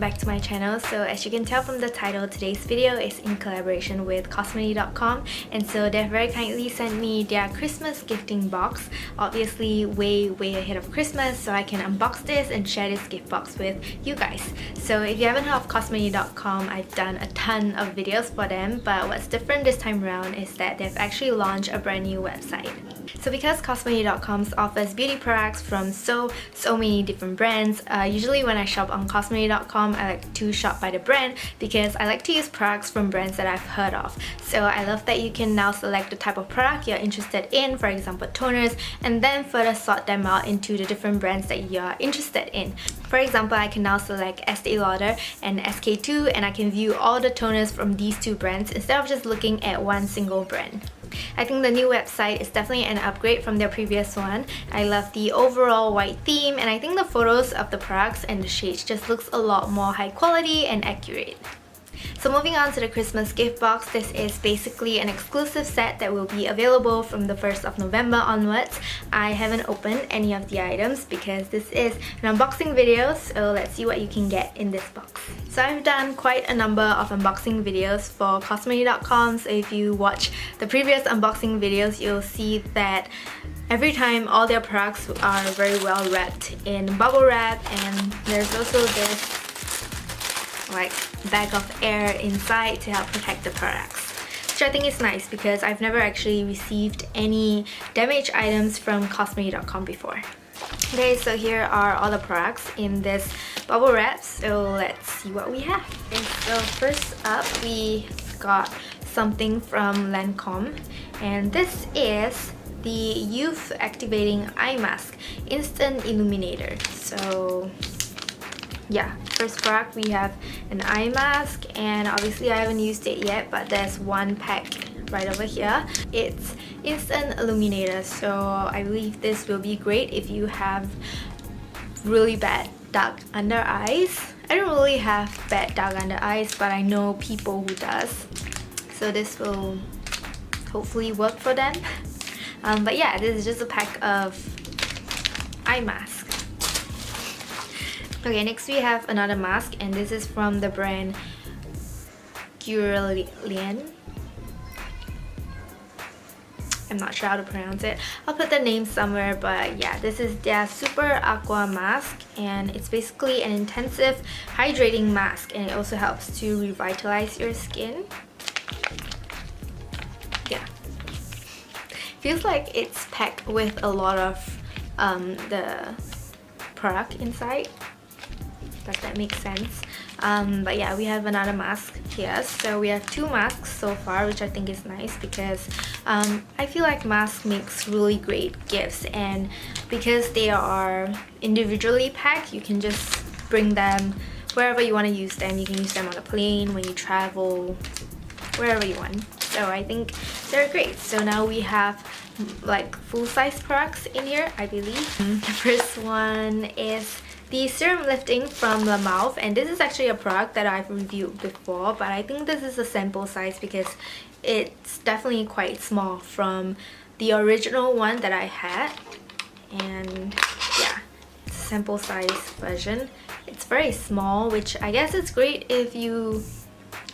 back to my channel. So as you can tell from the title, today's video is in collaboration with cosmetics.com, and so they've very kindly sent me their Christmas gifting box, obviously way ahead of Christmas, so I can unbox this and share this gift box with you guys. So if you haven't heard of cosmetics.com, I've done a ton of videos for them, but what's different this time around is that they've actually launched a brand new website. So because cosmetics.com offers beauty products from so many different brands, usually when I shop on cosmetics.com, I like to shop by the brand because I like to use products from brands that I've heard of. So I love that you can now select the type of product you're interested in, for example toners, and then further sort them out into the different brands that you're interested in. For example, I can now select Estee Lauder and SK-II, and I can view all the toners from these two brands instead of just looking at one single brand. I think the new website is definitely an upgrade from their previous one. I love the overall white theme, and I think the photos of the products and the shades just looks a lot more high quality and accurate. So moving on to the Christmas gift box, this is basically an exclusive set that will be available from the 1st of November onwards. I haven't opened any of the items because this is an unboxing video, so let's see what you can get in this box. So I've done quite a number of unboxing videos for cosmetics.com, so if you watch the previous unboxing videos, you'll see that every time all their products are very well wrapped in bubble wrap, and there's also this like bag of air inside to help protect the products, which I think is nice because I've never actually received any damaged items from cosmetics.com before. Okay, so here are all the products in this bubble wrap, so let's see what we have. Okay, so first up we got something from LANCôME, and this is the Youth Activating Eye Mask Instant Illuminator. So yeah, first product we have an eye mask, and obviously I haven't used it yet, but there's one pack right over here. It's instant illuminator, so I believe this will be great if you have really bad dark under eyes. I don't really have bad dark under eyes, but I know people who does, so this will hopefully work for them. But yeah, this is just a pack of eye mask. Okay, next we have another mask, and this is from the brand Guerlain. I'm not sure how to pronounce it. I'll put the name somewhere, but yeah, this is their Super Aqua mask, and it's basically an intensive hydrating mask, and it also helps to revitalize your skin. Yeah, feels like it's packed with a lot of the product inside. Does that make sense? But yeah, we have another mask here. So we have two masks so far, which I think is nice because I feel like masks makes really great gifts, and because they are individually packed, you can just bring them wherever you want to use them. You can use them on a plane, when you travel, wherever you want. So I think they're great. So now we have like full-size products in here, I believe. The first one is the serum lifting from the Mauve, and this is actually a product that I've reviewed before, but I think this is a sample size because it's definitely quite small from the original one that I had. And yeah, it's a sample size version. It's very small, which I guess it's great if you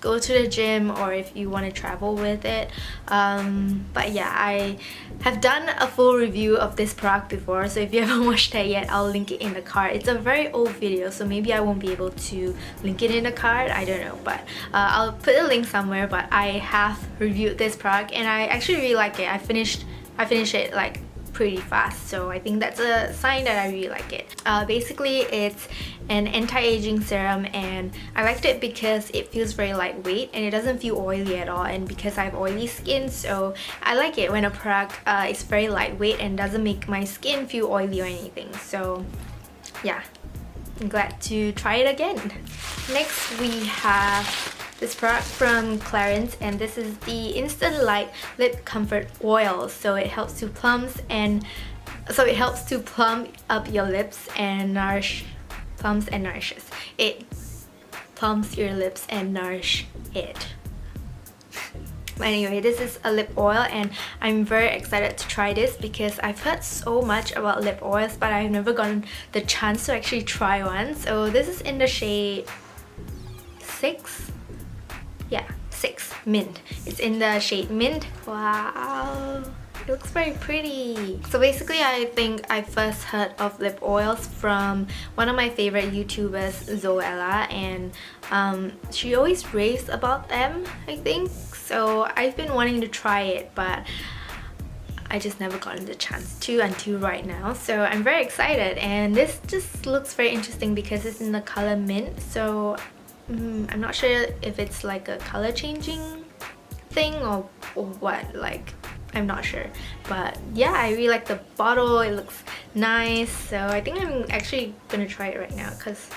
go to the gym or if you want to travel with it. But yeah, I have done a full review of this product before, so if you haven't watched that yet, I'll link it in the card. It's a very old video, so maybe I won't be able to link it in the card, I don't know, but I'll put a link somewhere. But I have reviewed this product and I actually really like it. I finished it like pretty fast, so I think that's a sign that I really like it. Basically it's an anti-aging serum, and I liked it because it feels very lightweight and it doesn't feel oily at all, and because I have oily skin, so I like it when a product is very lightweight and doesn't make my skin feel oily or anything. So yeah, I'm glad to try it again. Next we have this product from Clarins, and this is the Instant Light Lip Comfort Oil. So it helps to plump up your lips and nourishes. It plumps your lips and nourish it. But anyway, this is a lip oil, and I'm very excited to try this because I've heard so much about lip oils, but I've never gotten the chance to actually try one. So this is in the shade 6. Yeah, 6 mint. It's in the shade mint. Wow, it looks very pretty. So basically, I think I first heard of lip oils from one of my favorite YouTubers, Zoella, and she always raves about them, I think. So I've been wanting to try it, but I just never gotten the chance to until right now. So I'm very excited, and this just looks very interesting because it's in the color mint. So I'm not sure if it's like a color changing thing or what, like I'm not sure, but yeah, I really like the bottle. It looks nice, so I think I'm actually gonna try it right now because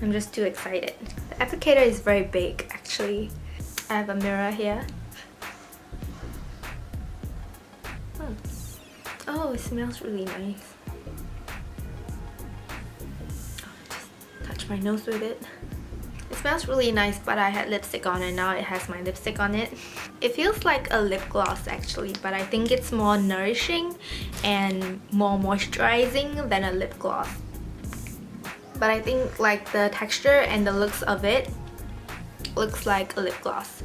I'm just too excited. The applicator is very big actually. I have a mirror here. Oh, it smells really nice. Just touch my nose with it. It smells really nice, but I had lipstick on and now it has my lipstick on it. It feels like a lip gloss actually, but I think it's more nourishing and more moisturizing than a lip gloss. But I think like the texture and the looks of it looks like a lip gloss.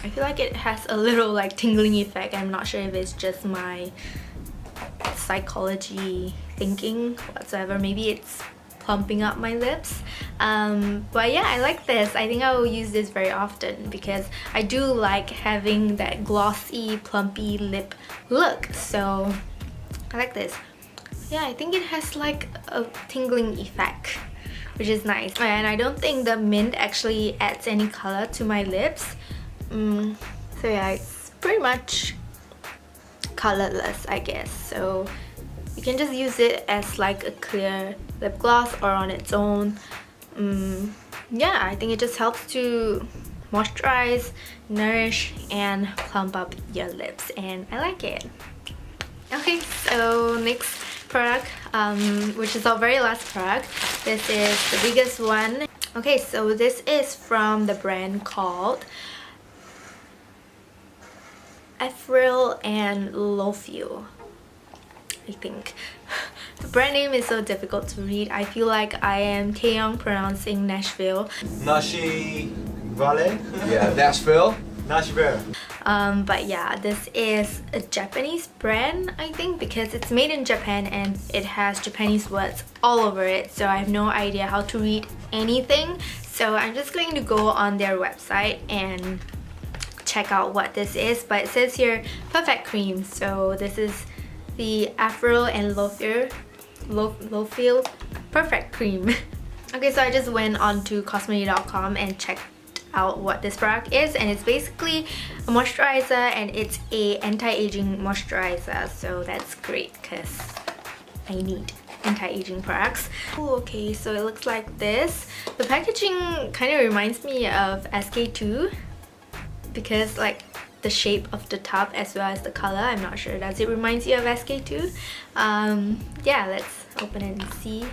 I feel like it has a little like tingling effect. I'm not sure if it's just my psychology thinking whatsoever. Maybe it's plumping up my lips. But yeah, I like this. I think I will use this very often because I do like having that glossy, plumpy lip look. So I like this. Yeah, I think it has like a tingling effect, which is nice. And I don't think the mint actually adds any color to my lips. So yeah, it's pretty much colorless, I guess. So you can just use it as like a clear lip gloss or on its own. Yeah, I think it just helps to moisturize, nourish, and plump up your lips, and I like it. Okay, so next product, which is our very last product. This is the biggest one. Okay, so this is from the brand called Afriel and Lofiel, I think. The brand name is so difficult to read. I feel like I am Taeyong pronouncing Nashville. Nashi Vale? Yeah, Nashville. Nashville. But yeah, this is a Japanese brand, I think, because it's made in Japan and it has Japanese words all over it. So I have no idea how to read anything. So I'm just going to go on their website and check out what this is. But it says here perfect cream. So this is the Afriel and Lofiel perfect cream. Okay, so I just went on to cosmony.com and checked out what this product is, and it's basically a moisturizer, and it's a anti-aging moisturizer, so that's great because I need anti-aging products. Oh, okay, so it looks like this. The packaging kind of reminds me of SK-II because like the shape of the top as well as the color. I'm not sure, does it remind you of SK-II? Yeah, let's open it and see.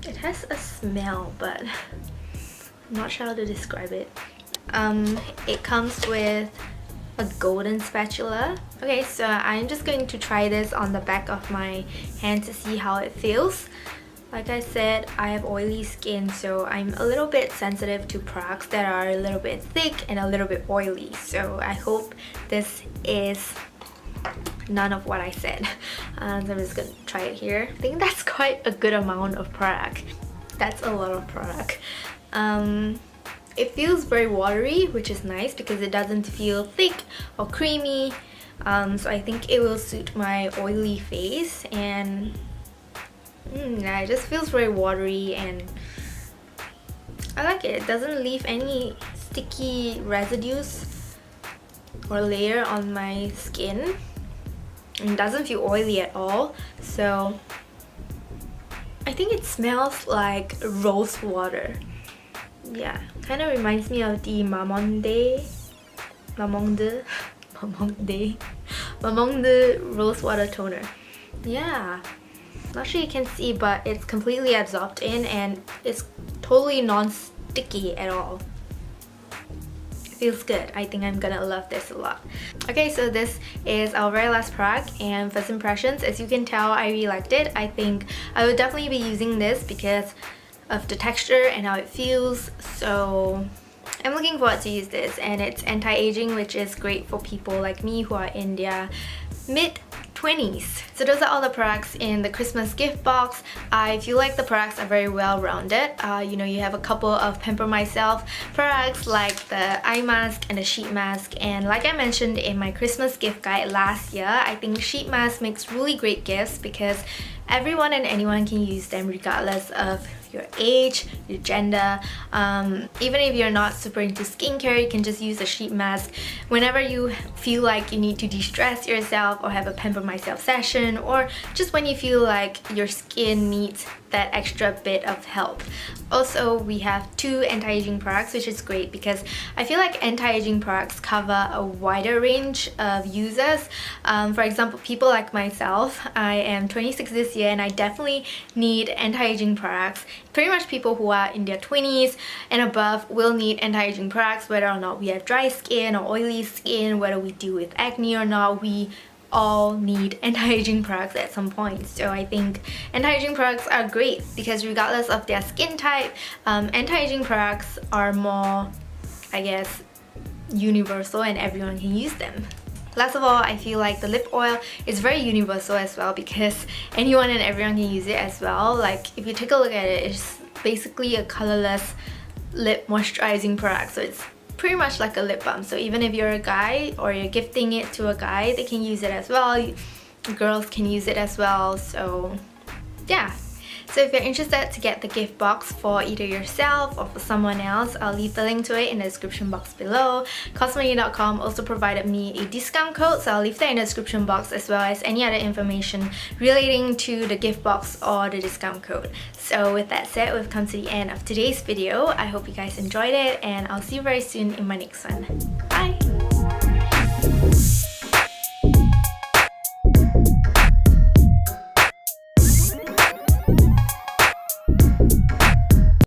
It has a smell, but I'm not sure how to describe it. It comes with a golden spatula. Okay, so I'm just going to try this on the back of my hand to see how it feels. Like I said, I have oily skin, so I'm a little bit sensitive to products that are a little bit thick and a little bit oily. So I hope this is none of what I said. So I'm just gonna try it here. I think that's quite a good amount of product. That's a lot of product. It feels very watery, which is nice because it doesn't feel thick or creamy. So I think it will suit my oily face, and yeah, it just feels very watery and I like it. It doesn't leave any sticky residues or layer on my skin. It doesn't feel oily at all, so I think it smells like rose water. Yeah, kind of reminds me of the Mamonde rose water toner. Yeah, not sure you can see, but it's completely absorbed in and it's totally non-sticky at all. It feels good. I think I'm gonna love this a lot. Okay, so this is our very last product, and first impressions, as you can tell, I really liked it. I think I would definitely be using this because of the texture and how it feels, so I'm looking forward to use this. And it's anti-aging, which is great for people like me who are in their mid-20s. So those are all the products in the Christmas gift box. I feel like the products are very well rounded. You know, you have a couple of Pamper Myself products like the eye mask and the sheet mask, and like I mentioned in my Christmas gift guide last year, I think sheet mask makes really great gifts because everyone and anyone can use them regardless of your age, your gender. Even if you're not super into skincare, you can just use a sheet mask whenever you feel like you need to de-stress yourself or have a Pamper Myself session, or just when you feel like your skin needs that extra bit of help. Also, we have 2 anti-aging products, which is great because I feel like anti-aging products cover a wider range of users. For example, people like myself, I am 26 this year and I definitely need anti-aging products. Pretty much people who are in their 20s and above will need anti-aging products, whether or not we have dry skin or oily skin, whether we deal with acne or not. We all need anti-aging products at some point. So I think anti-aging products are great because regardless of their skin type, anti-aging products are more, I guess, universal and everyone can use them. Last of all, I feel like the lip oil is very universal as well because anyone and everyone can use it as well. Like if you take a look at it, it's basically a colorless lip moisturizing product, so it's pretty much like a lip balm. So even if you're a guy or you're gifting it to a guy, they can use it as well. Girls can use it as well. So yeah. So if you're interested to get the gift box for either yourself or for someone else, I'll leave the link to it in the description box below. CosmoNew.com also provided me a discount code, so I'll leave that in the description box as well as any other information relating to the gift box or the discount code. So with that said, we've come to the end of today's video. I hope you guys enjoyed it and I'll see you very soon in my next one.